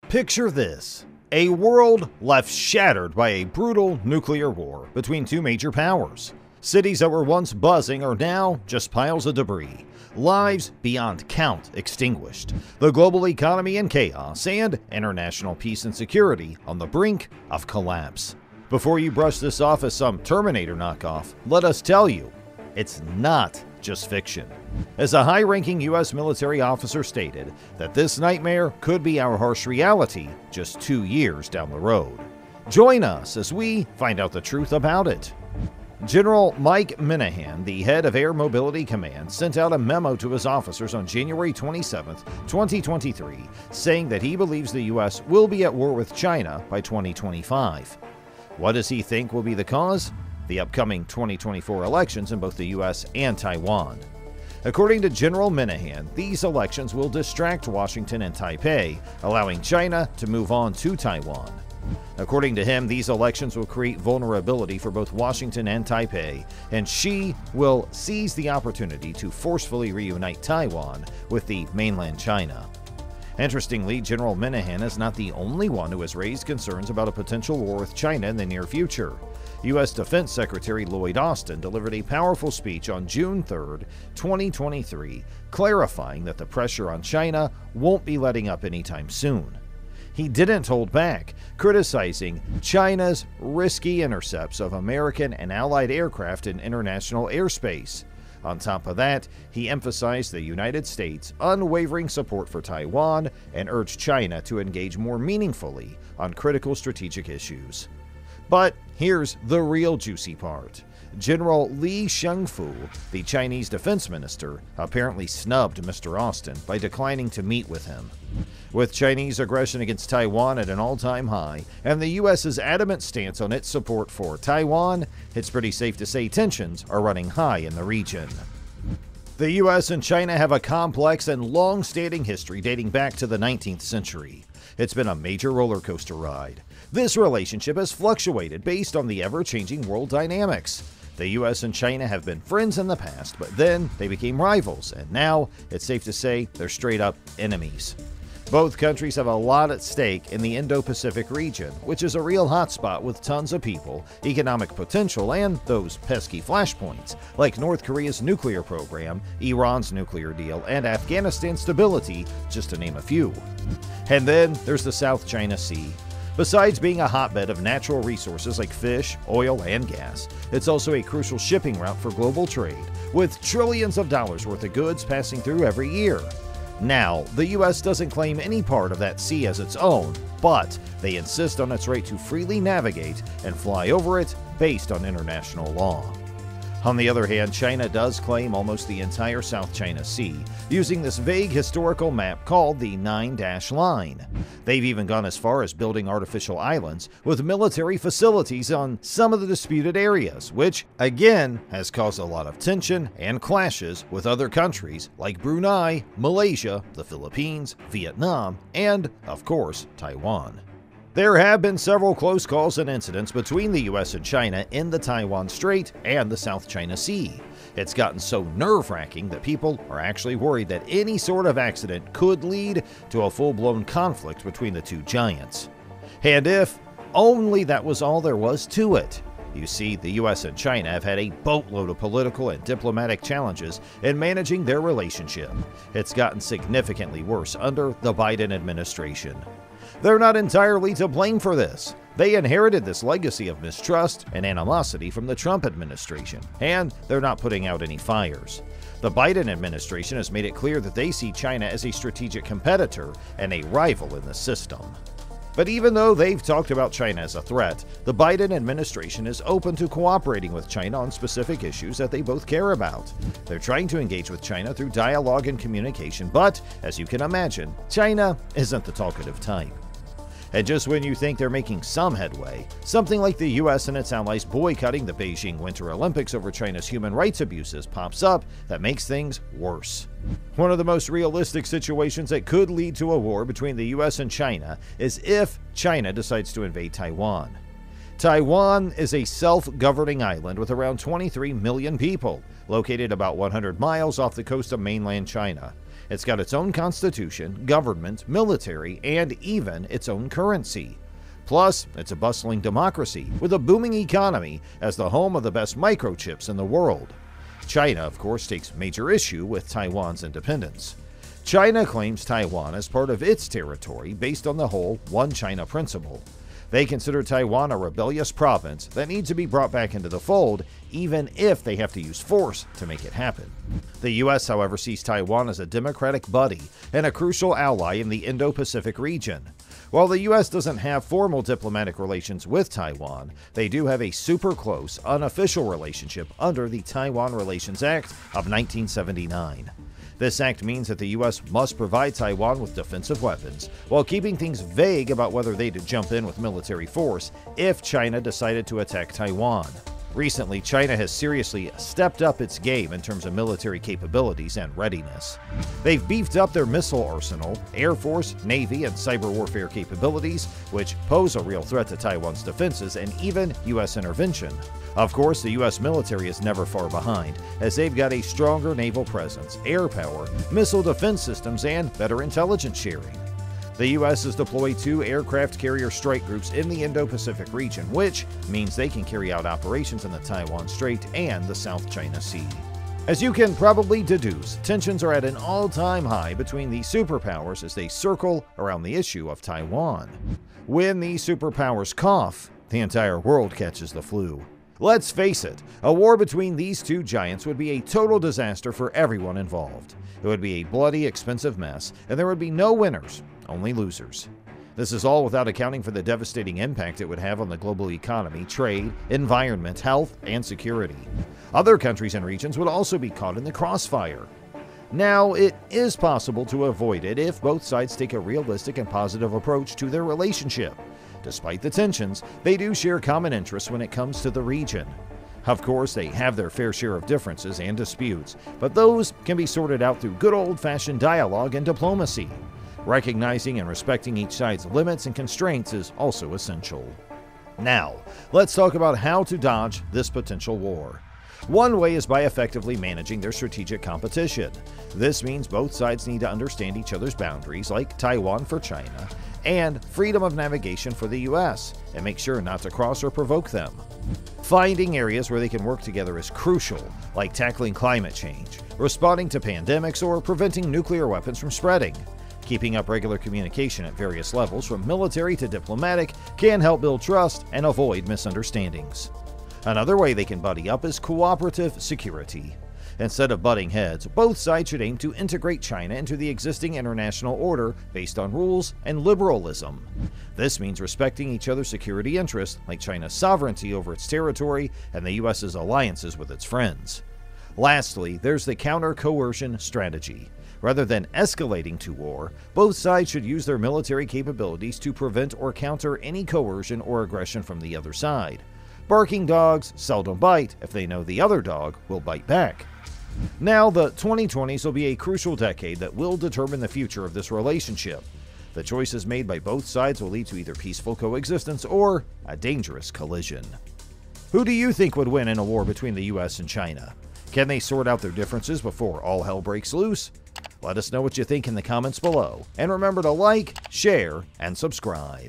Picture this: a world left shattered by a brutal nuclear war between two major powers. Cities that were once buzzing are now just piles of debris. Lives beyond count extinguished. The global economy in chaos, and international peace and security on the brink of collapse. Before you brush this off as some Terminator knockoff, let us tell you, it's not just fiction. As a high-ranking U.S. military officer stated, that this nightmare could be our harsh reality just 2 years down the road. Join us as we find out the truth about it. General Mike Minahan, the head of Air Mobility Command, sent out a memo to his officers on January 27, 2023, saying that he believes the U.S. will be at war with China by 2025. What does he think will be the cause? The upcoming 2024 elections in both the U.S. and Taiwan. According to General Minahan, these elections will distract Washington and Taipei, allowing China to move on to Taiwan. According to him, these elections will create vulnerability for both Washington and Taipei, and Xi will seize the opportunity to forcefully reunite Taiwan with the mainland China. Interestingly, General Minahan is not the only one who has raised concerns about a potential war with China in the near future. U.S. Defense Secretary Lloyd Austin delivered a powerful speech on June 3, 2023, clarifying that the pressure on China won't be letting up anytime soon. He didn't hold back, criticizing China's risky intercepts of American and Allied aircraft in international airspace. On top of that, he emphasized the United States' unwavering support for Taiwan and urged China to engage more meaningfully on critical strategic issues. But here's the real juicy part. General Li Shangfu, the Chinese defense minister, apparently snubbed Mr. Austin by declining to meet with him. With Chinese aggression against Taiwan at an all-time high, and the U.S.'s adamant stance on its support for Taiwan, it's pretty safe to say tensions are running high in the region. The U.S. and China have a complex and long-standing history dating back to the 19th century. It's been a major roller coaster ride. This relationship has fluctuated based on the ever-changing world dynamics. The U.S. and China have been friends in the past, but then they became rivals, and now it's safe to say they're straight-up enemies. Both countries have a lot at stake in the Indo-Pacific region, which is a real hotspot with tons of people, economic potential, and those pesky flashpoints, like North Korea's nuclear program, Iran's nuclear deal, and Afghanistan's stability, just to name a few. And then there's the South China Sea. Besides being a hotbed of natural resources like fish, oil, and gas, it's also a crucial shipping route for global trade, with trillions of dollars worth of goods passing through every year. Now, the U.S. doesn't claim any part of that sea as its own, but they insist on its right to freely navigate and fly over it based on international law. On the other hand, China does claim almost the entire South China Sea, using this vague historical map called the Nine-Dash Line. They've even gone as far as building artificial islands with military facilities on some of the disputed areas, which, again, has caused a lot of tension and clashes with other countries like Brunei, Malaysia, the Philippines, Vietnam, and, of course, Taiwan. There have been several close calls and incidents between the U.S. and China in the Taiwan Strait and the South China Sea. It's gotten so nerve-wracking that people are actually worried that any sort of accident could lead to a full-blown conflict between the two giants. And if only that was all there was to it. You see, the U.S. and China have had a boatload of political and diplomatic challenges in managing their relationship. It's gotten significantly worse under the Biden administration. They're not entirely to blame for this. They inherited this legacy of mistrust and animosity from the Trump administration, and they're not putting out any fires. The Biden administration has made it clear that they see China as a strategic competitor and a rival in the system. But even though they've talked about China as a threat, the Biden administration is open to cooperating with China on specific issues that they both care about. They're trying to engage with China through dialogue and communication, but, as you can imagine, China isn't the talkative type. And just when you think they're making some headway, something like the U.S. and its allies boycotting the Beijing Winter Olympics over China's human rights abuses pops up that makes things worse. One of the most realistic situations that could lead to a war between the U.S. and China is if China decides to invade Taiwan. Taiwan is a self-governing island with around 23 million people, located about 100 miles off the coast of mainland China. It's got its own constitution, government, military, and even its own currency. Plus, it's a bustling democracy with a booming economy as the home of the best microchips in the world. China, of course, takes major issue with Taiwan's independence. China claims Taiwan as part of its territory based on the whole One China principle. They consider Taiwan a rebellious province that needs to be brought back into the fold, even if they have to use force to make it happen. The U.S., however, sees Taiwan as a democratic buddy and a crucial ally in the Indo-Pacific region. While the U.S. doesn't have formal diplomatic relations with Taiwan, they do have a super close, unofficial relationship under the Taiwan Relations Act of 1979. This act means that the U.S. must provide Taiwan with defensive weapons, while keeping things vague about whether they'd jump in with military force if China decided to attack Taiwan. Recently, China has seriously stepped up its game in terms of military capabilities and readiness. They've beefed up their missile arsenal, Air Force, Navy, and cyber warfare capabilities, which pose a real threat to Taiwan's defenses and even U.S. intervention. Of course, the U.S. military is never far behind, as they've got a stronger naval presence, air power, missile defense systems, and better intelligence sharing. The U.S. has deployed 2 aircraft carrier strike groups in the Indo-Pacific region, which means they can carry out operations in the Taiwan Strait and the South China Sea. As you can probably deduce, tensions are at an all-time high between the superpowers as they circle around the issue of Taiwan. When the superpowers cough, the entire world catches the flu. Let's face it, a war between these two giants would be a total disaster for everyone involved. It would be a bloody, expensive mess, and there would be no winners, only losers. This is all without accounting for the devastating impact it would have on the global economy, trade, environment, health, and security. Other countries and regions would also be caught in the crossfire. Now, it is possible to avoid it if both sides take a realistic and positive approach to their relationship. Despite the tensions, they do share common interests when it comes to the region. Of course, they have their fair share of differences and disputes, but those can be sorted out through good old-fashioned dialogue and diplomacy. Recognizing and respecting each side's limits and constraints is also essential. Now, let's talk about how to dodge this potential war. One way is by effectively managing their strategic competition. This means both sides need to understand each other's boundaries, like Taiwan for China, and freedom of navigation for the U.S., and make sure not to cross or provoke them. Finding areas where they can work together is crucial, like tackling climate change, responding to pandemics, or preventing nuclear weapons from spreading. Keeping up regular communication at various levels, from military to diplomatic, can help build trust and avoid misunderstandings. Another way they can buddy up is cooperative security. Instead of butting heads, both sides should aim to integrate China into the existing international order based on rules and liberalism. This means respecting each other's security interests, like China's sovereignty over its territory and the U.S.'s alliances with its friends. Lastly, there's the counter-coercion strategy. Rather than escalating to war, both sides should use their military capabilities to prevent or counter any coercion or aggression from the other side. Barking dogs seldom bite if they know the other dog will bite back. Now, the 2020s will be a crucial decade that will determine the future of this relationship. The choices made by both sides will lead to either peaceful coexistence or a dangerous collision. Who do you think would win in a war between the U.S. and China? Can they sort out their differences before all hell breaks loose? Let us know what you think in the comments below, and remember to like, share, and subscribe.